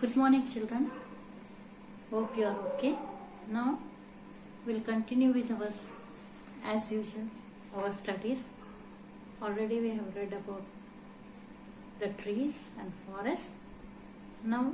Good morning, children. Hope you are okay. Now we'll continue with as usual, our studies. Already we have read about the trees and forest. Now,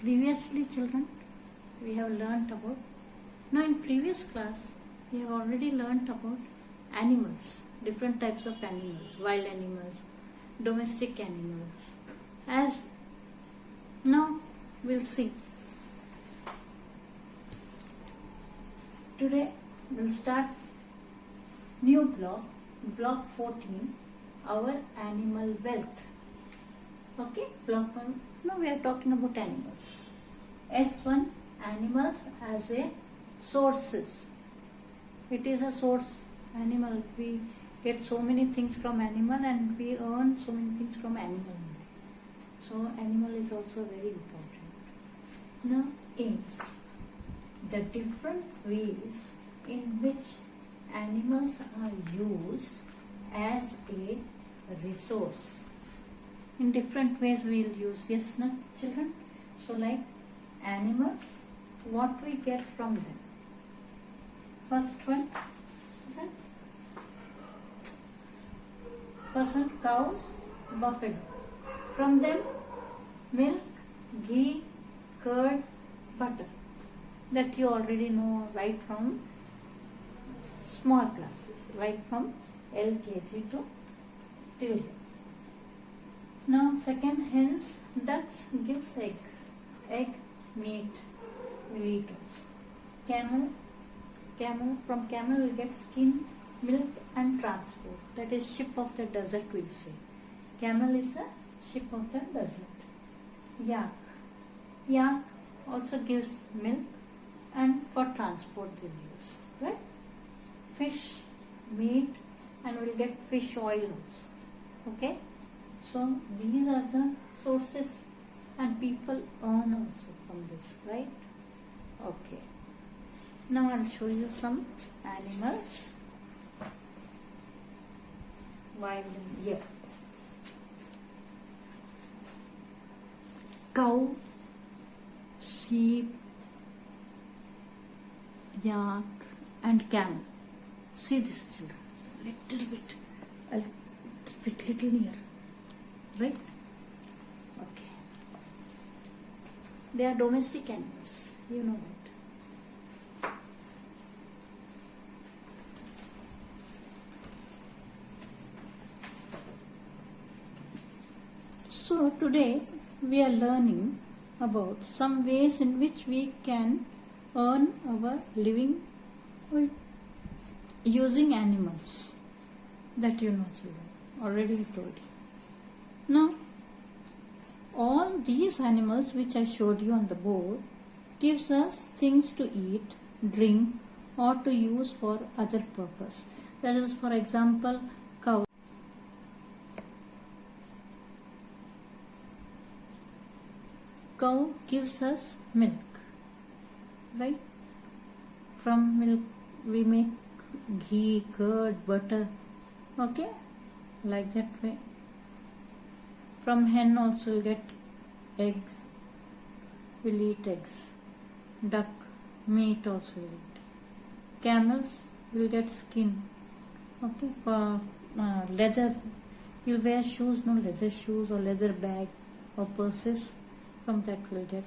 previously, children, we have learnt about. Now, in previous class, we have already learnt about animals, different types of animals, wild animals, domestic animals. As now, we'll see. Today, we'll start new block 14, our animal wealth. Okay, block 1. Now we are talking about animals. S1, animals as a sources. It is a source animal. We get so many things from animal and we earn so many things from animal. So animal is also very important. Now aims. The different ways in which animals are used as a resource. In different ways we will use. Yes, no, children? So like animals, what we get from them. First one, cows, buffalo. From them, milk, ghee, curd, butter. That you already know right from small classes, right from LKG to till here. Now second, hens, ducks gives eggs. Egg, meat, we'll eat also. From camel we'll get skin, milk and transport. That is ship of the desert, we'll say. Camel is the ship of the desert. Yak also gives milk and for transport we'll use. Right? Fish, meat, and we'll get fish oil also. Okay? So these are the sources and people earn also from this, right? Okay. Now I'll show you some animals. Wild here. Cow, sheep, yak and camel. See this, children. Little bit. I'll keep it little near. Right? Okay. They are domestic animals. You know that. So today we are learning about some ways in which we can earn our living using animals. That you know, children. Already told you. Now, all these animals which I showed you on the board gives us things to eat, drink or to use for other purpose. That is, for example, cow. Cow gives us milk, right? From milk we make ghee, curd, butter, okay? Like that way. From hen also we'll get eggs, we'll eat eggs. Duck, meat also we'll eat. Camels will get skin, okay? For leather, you'll wear shoes, no leather shoes or leather bag or purses. From that we'll get.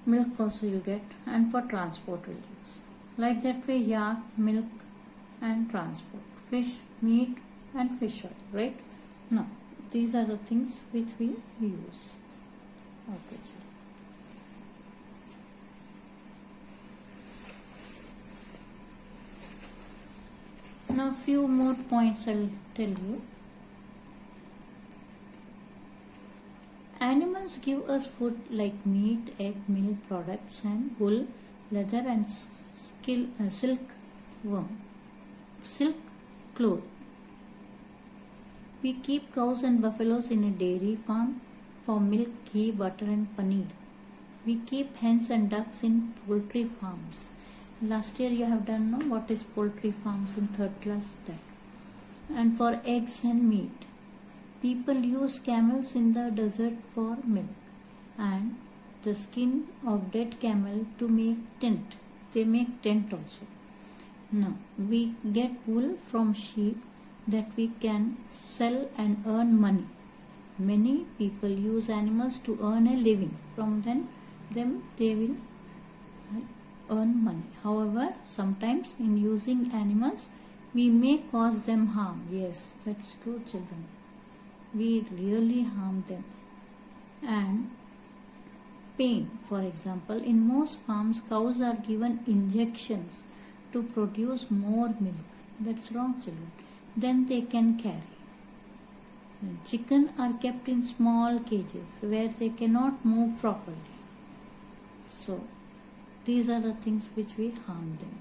Milk also you'll get, and for transport we'll use. Like that way, yak, milk and transport. Fish, meat and fish oil, right? Now, these are the things which we use. Okay, children. Now, few more points I'll tell you. Animals give us food like meat, egg, milk products and wool, leather and silk cloth. We keep cows and buffaloes in a dairy farm for milk, ghee, butter and paneer. We keep hens and ducks in poultry farms. Last year you have done know what is poultry farms in 3rd class. That. And for eggs and meat. People use camels in the desert for milk. and the skin of dead camel to make tent. They make tent also. Now we get wool from sheep that we can sell and earn money. Many people use animals to earn a living. From them they will earn money. However, sometimes in using animals we may cause them harm. Yes, that's true, children. We really harm them. And pain, for example, in most farms cows are given injections to produce more milk. That's wrong, children. Then they can carry. Chicken are kept in small cages where they cannot move properly. So these are the things which we harm them.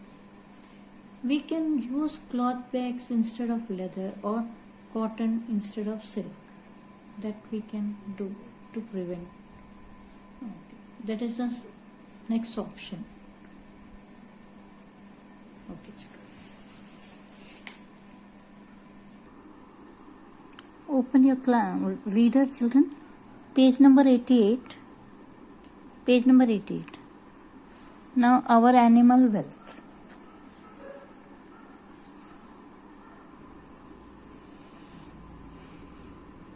We can use cloth bags instead of leather or cotton instead of silk. That we can do to prevent. Okay. That is the next option. Okay. Open your reader, children. Page number 88. Page number 88. Now our animal wealth.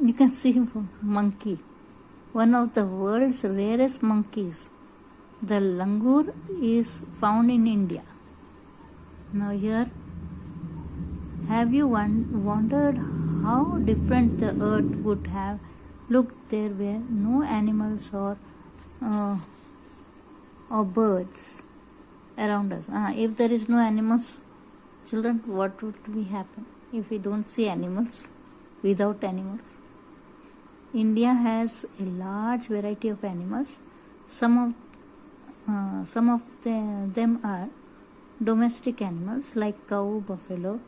You can see monkey, one of the world's rarest monkeys. The langur is found in India. Now here, have you wondered how different the earth would have looked there were no animals or birds around us? If there is no animals, children, what would be happen if we don't see animals? Without animals, India has a large variety of animals. Some of them are domestic animals like cow, buffalo,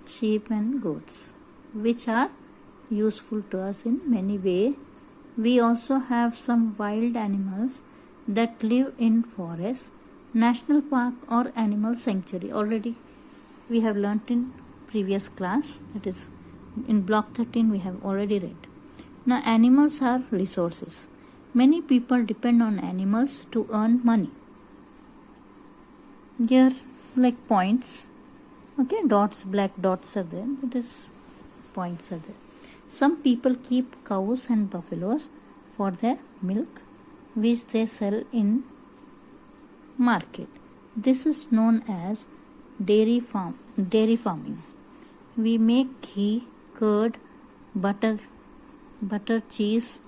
sheep and goats, which are useful to us in many ways. We also have some wild animals that live in forests, national park or animal sanctuary. Already we have learnt in previous class, that is in block 13 we have already read. Now animals are resources. Many people depend on animals to earn money. Here like points, okay, dots, black dots are there, it is points are there. Some people keep cows and buffaloes for their milk, which they sell in market. This is known as dairy farming. We make ghee, curd, butter, cheese,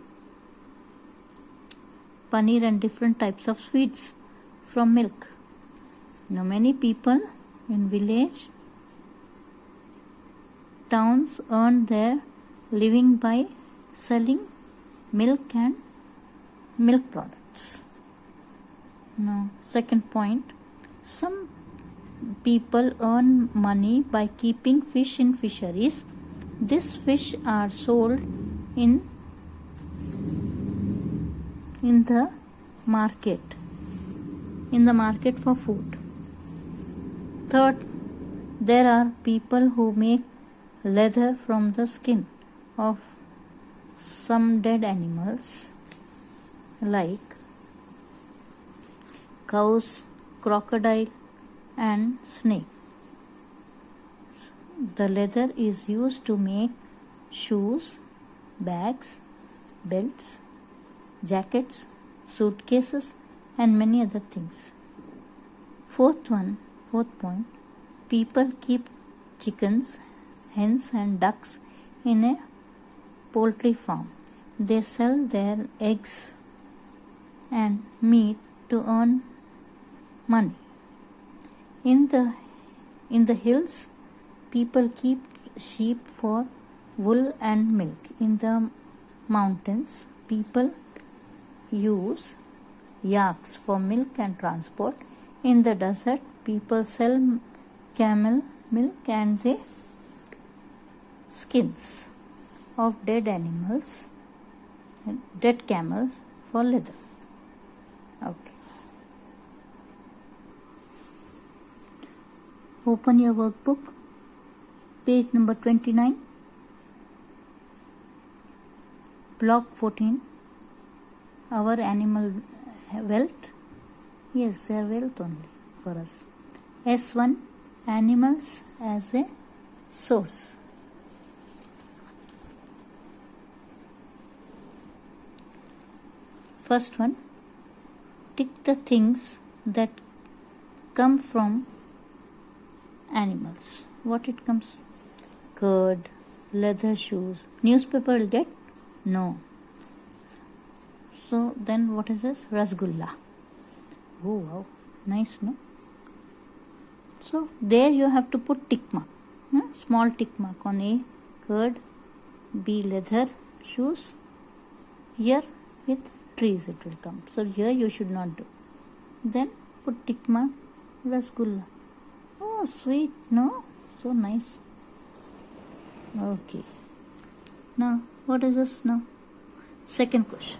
paneer and different types of sweets from milk. Now many people in village towns earn their living by selling milk and milk products. Now second point, some people earn money by keeping fish in fisheries. These fish are sold in the market for food. Third, there are people who make leather from the skin of some dead animals like cows, crocodile and snake. The leather is used to make shoes, bags, belts, jackets, suitcases and many other things. Fourth point, people keep chickens, hens and ducks in a poultry farm. They sell their eggs and meat to earn money. In the hills, people keep sheep for wool and milk. In the mountains, people use yaks for milk and transport. In the desert, people sell camel milk and the skins of dead animals, dead camels for leather. Okay. Open your workbook, page number 29, block 14. our animal wealth? Yes, they are wealth only for us. S1, animals as a source. First one, tick the things that come from animals. What it comes? Curd, leather shoes. Newspaper will get? No. So then what is this? Rasgulla. Oh wow, nice, no? So there you have to put tick mark. Small tick mark on A, curd, B, leather shoes. Here with trees it will come. So here you should not do. Then put tick mark, Rasgulla. Oh, sweet, no? So nice. Okay. Now, what is this now? Second question.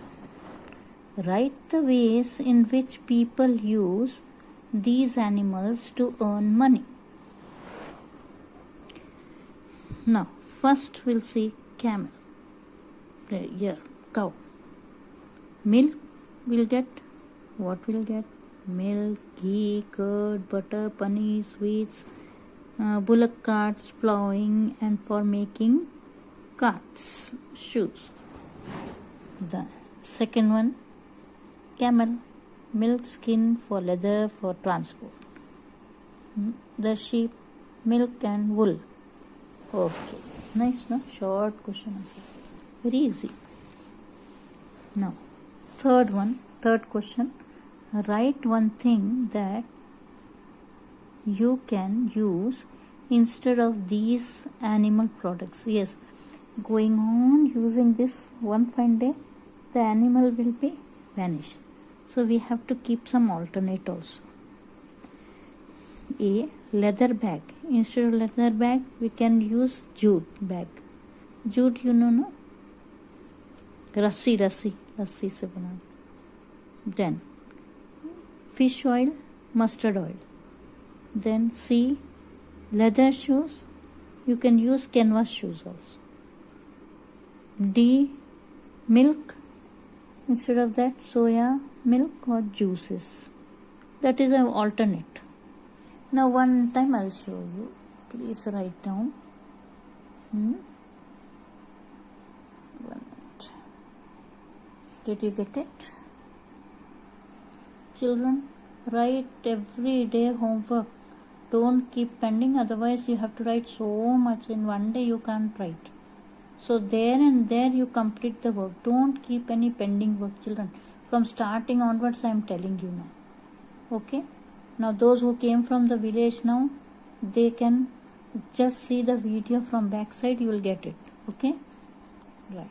Write the ways in which people use these animals to earn money. Now, first we'll see camel. Here, cow. Milk will get, what will get? Milk, ghee, curd, butter, paneer, sweets, bullock carts, plowing, and for making carts, shoes. The second one, camel, milk, skin for leather, for transport. The sheep, milk and wool. Okay, nice, no? Short question answer. Very easy. Now, third question. Write one thing that you can use instead of these animal products. Yes, going on using this, one fine day the animal will be vanished. So we have to keep some alternate also. A, leather bag. Instead of leather bag, we can use jute bag. Jute, you know, no? Rassi se bana. Then fish oil, mustard oil. Then C, leather shoes. You can use canvas shoes also. D, milk. Instead of that, soya milk or juices. That is an alternate. Now one time I'll show you. Please write down. 1 minute. Did you get it? Children, write every day homework. Don't keep pending, otherwise you have to write so much in one day, you can't write. So there and there you complete the work. Don't keep any pending work, children. From starting onwards I am telling you now. Okay? Now those who came from the village now, they can just see the video from backside, you will get it. Okay? Right.